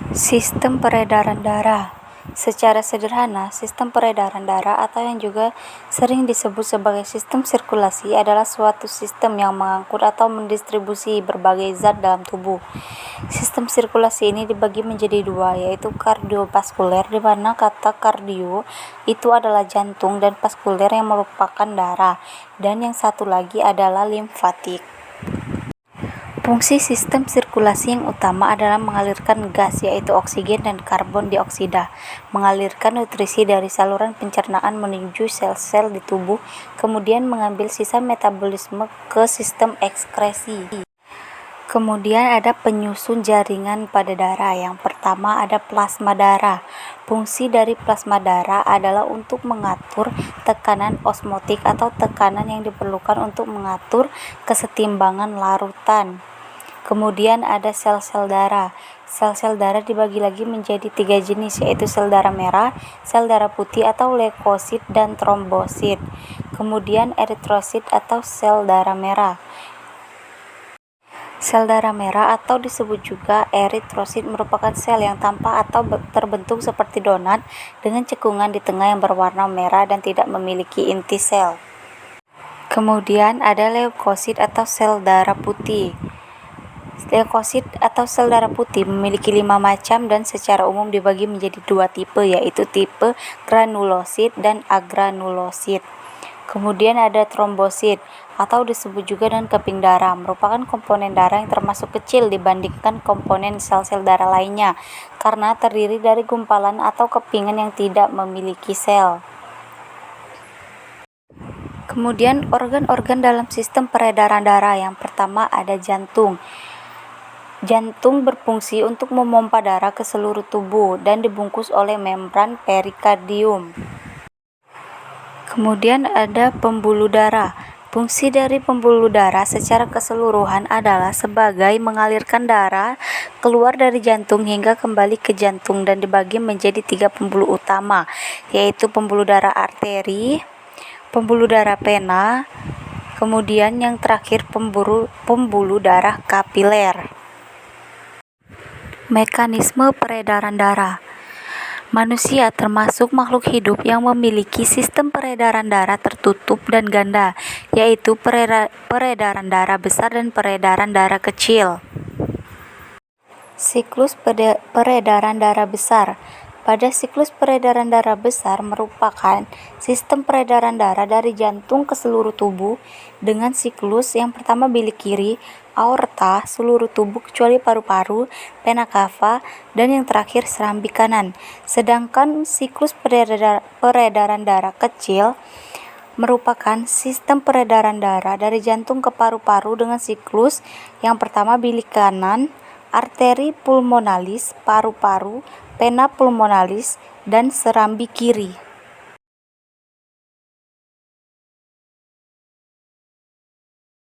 Sistem peredaran darah. Secara sederhana, sistem peredaran darah atau yang juga sering disebut sebagai sistem sirkulasi adalah suatu sistem yang mengangkut atau mendistribusi berbagai zat dalam tubuh. Sistem sirkulasi ini dibagi menjadi dua, yaitu kardiovaskuler, di mana kata kardio itu adalah jantung dan vaskuler yang merupakan darah, dan yang satu lagi adalah limfatik. Fungsi sistem sirkulasi yang utama adalah mengalirkan gas, yaitu oksigen dan karbon dioksida, mengalirkan nutrisi dari saluran pencernaan menuju sel-sel di tubuh, kemudian mengambil sisa metabolisme ke sistem ekskresi. Kemudian ada penyusun jaringan pada darah. Yang pertama ada plasma darah. Fungsi dari plasma darah adalah untuk mengatur tekanan osmotik atau tekanan yang diperlukan untuk mengatur kesetimbangan larutan. Kemudian ada sel-sel darah. Sel-sel darah dibagi lagi menjadi 3 jenis, yaitu sel darah merah, sel darah putih atau leukosit, dan trombosit. Kemudian eritrosit atau sel darah merah. Sel darah merah atau disebut juga eritrosit merupakan sel yang tampak atau terbentuk seperti donat dengan cekungan di tengah yang berwarna merah dan tidak memiliki inti sel. Kemudian ada leukosit atau sel darah putih. Leukosit atau sel darah putih memiliki 5 macam dan secara umum dibagi menjadi 2 tipe, yaitu tipe granulosit dan agranulosit. Kemudian ada trombosit atau disebut juga dengan keping darah, merupakan komponen darah yang termasuk kecil dibandingkan komponen sel-sel darah lainnya karena terdiri dari gumpalan atau kepingan yang tidak memiliki sel. Kemudian organ-organ dalam sistem peredaran darah. Yang pertama ada jantung. Jantung berfungsi untuk memompa darah ke seluruh tubuh dan dibungkus oleh membran perikardium. Kemudian ada pembuluh darah. Fungsi dari pembuluh darah secara keseluruhan adalah sebagai mengalirkan darah keluar dari jantung hingga kembali ke jantung dan dibagi menjadi 3 pembuluh utama, yaitu pembuluh darah arteri, pembuluh darah vena, kemudian yang terakhir pembuluh darah kapiler. Mekanisme peredaran darah. Manusia termasuk makhluk hidup yang memiliki sistem peredaran darah tertutup dan ganda, yaitu peredaran darah besar dan peredaran darah kecil. Siklus peredaran darah besar. Pada siklus peredaran darah besar merupakan sistem peredaran darah dari jantung ke seluruh tubuh dengan siklus yang pertama bilik kiri, aorta, seluruh tubuh kecuali paru-paru, vena cava, dan yang terakhir serambi kanan. Sedangkan siklus peredaran darah kecil merupakan sistem peredaran darah dari jantung ke paru-paru dengan siklus yang pertama bilik kanan, arteri pulmonalis, paru-paru, vena pulmonalis, dan serambi kiri.